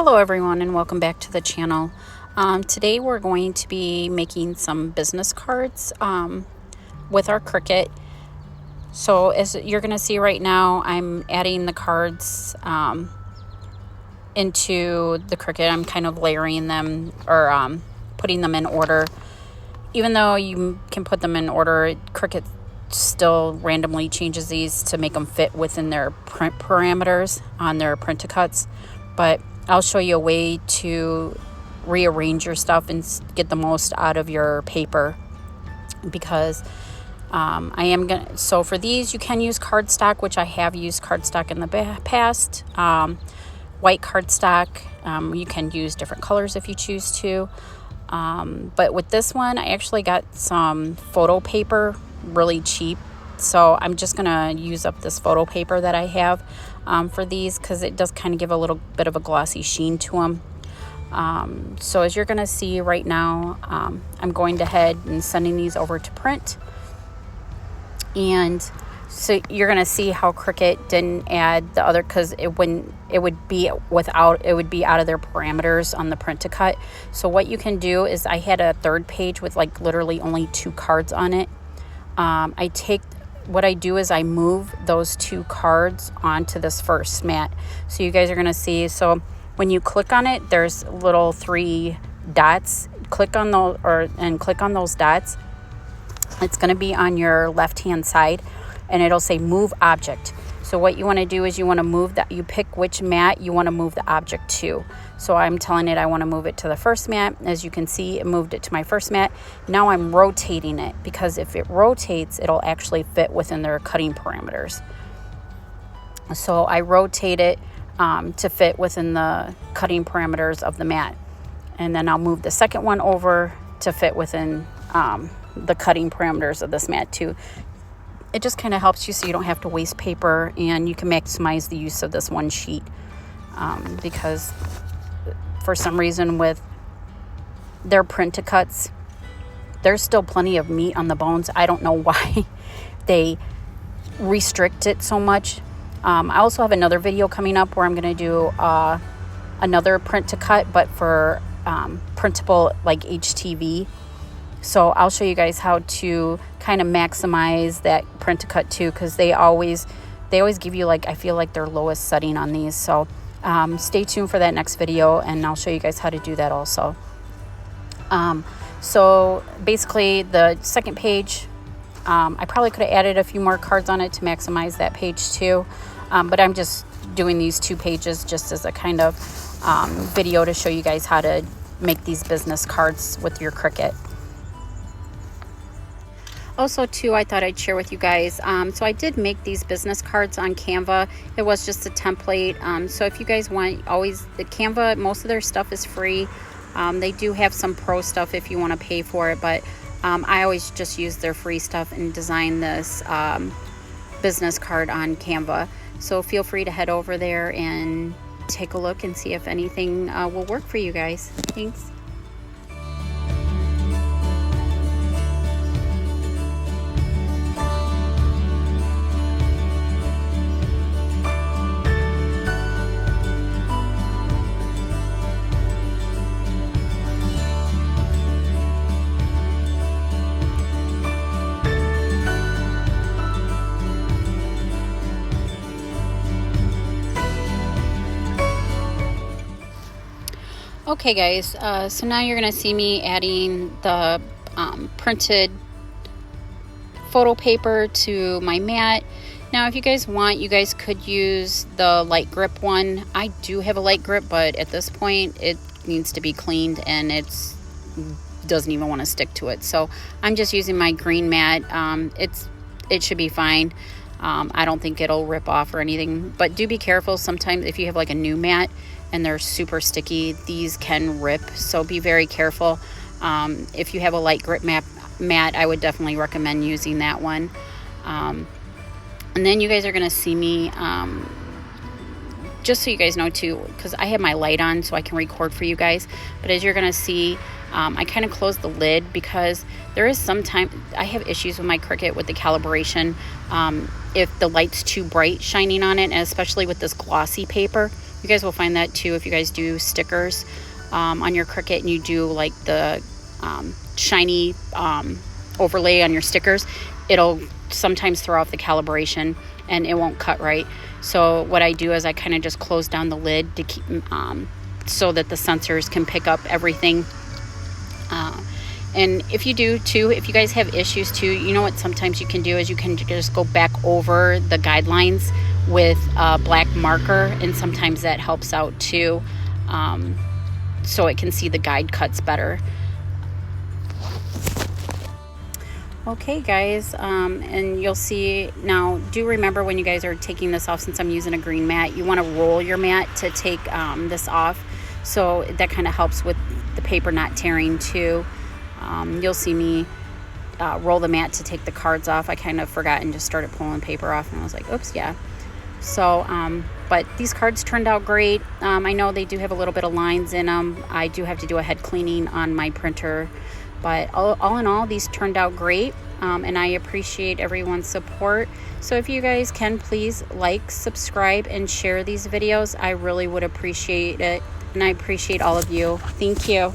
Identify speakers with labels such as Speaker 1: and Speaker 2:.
Speaker 1: Hello everyone and welcome back to the channel. Today we're going to be making some business cards with our Cricut. So as you're going to see right now, I'm adding the cards into the Cricut. I'm kind of layering them or putting them in order. Even though you can put them in order, Cricut still randomly changes these to make them fit within their print parameters on their Printacuts. But I'll show you a way to rearrange your stuff and get the most out of your paper, because so for these you can use cardstock, which I have used cardstock in the past. White cardstock, you can use different colors if you choose to, but with this one I actually got some photo paper really cheap, so I'm just gonna use up this photo paper that I have for these, because it does kind of give a little bit of a glossy sheen to them. So as you're gonna see right now, I'm going ahead and sending these over to print, and so you're gonna see how Cricut didn't add the other, because it would be out of their parameters on the Printacut. So what you can do is, I had a third page with like literally only 2 cards on it. What I do is I move those 2 cards onto this first mat. So you guys are going to see, so when you click on it, there's little 3 dots. Click on those, and click on those dots. It's going to be on your left hand side, and it'll say move object. So what you want to do is you want to move that, you pick which mat you want to move the object to. So I'm telling it I want to move it to the first mat. As you can see, it moved it to my first mat. Now I'm rotating it, because if it rotates, it'll actually fit within their cutting parameters. So I rotate it to fit within the cutting parameters of the mat. And then I'll move the second one over to fit within the cutting parameters of this mat too. It just kind of helps you so you don't have to waste paper, and you can maximize the use of this one sheet, because for some reason with their Printacuts, there's still plenty of meat on the bones. I don't know why they restrict it so much. I also have another video coming up where I'm going to do another Printacut, but for printable like HTV. So I'll show you guys how to kind of maximize that Printacut too, because they always give you, like, I feel like their lowest setting on these. So stay tuned for that next video, and I'll show you guys how to do that also. So basically the second page, I probably could have added a few more cards on it to maximize that page too, but I'm just doing these 2 pages just as a kind of video to show you guys how to make these business cards with your Cricut. Also too, I thought I'd share with you guys, so I did make these business cards on Canva. It was just a template, so if you guys want, the Canva, most of their stuff is free. They do have some pro stuff if you want to pay for it, but I always just use their free stuff and design this business card on Canva. So feel free to head over there and take a look and see if anything will work for you guys. Thanks. Okay guys, so now you're going to see me adding the printed photo paper to my mat. Now if you guys want, you guys could use the light grip one. I do have a light grip, but at this point it needs to be cleaned, and it doesn't even want to stick to it. So I'm just using my green mat. It should be fine. I don't think it'll rip off or anything, but do be careful. Sometimes if you have like a new mat and they're super sticky, these can rip, so be very careful. If you have a light grip mat, I would definitely recommend using that one. And then you guys are going to see me, just so you guys know too, because I have my light on so I can record for you guys, but as you're going to see, I kind of closed the lid because there is sometimes I have issues with my Cricut with the calibration. If the light's too bright shining on it, and especially with this glossy paper, You guys will find that too if you guys do stickers on your Cricut and you do like the shiny overlay on your stickers. It'll sometimes throw off the calibration and it won't cut right. So what I do is I kind of just close down the lid to keep so that the sensors can pick up everything. And if you do too, if you guys have issues too, you know what sometimes you can do is you can just go back over the guidelines with a black marker, and sometimes that helps out too, so it can see the guide cuts better. Okay guys, and you'll see now, do remember when you guys are taking this off, since I'm using a green mat, you want to roll your mat to take this off, so that kind of helps with the paper not tearing too. You'll see me roll the mat to take the cards off. I kind of forgot and just started pulling paper off, and I was like, oops, yeah. So but these cards turned out great. I know they do have a little bit of lines in them. I do have to do a head cleaning on my printer, but all in all, these turned out great, and I appreciate everyone's support. So if you guys can, please like, subscribe, and share these videos. I really would appreciate it, and I appreciate all of you. Thank you.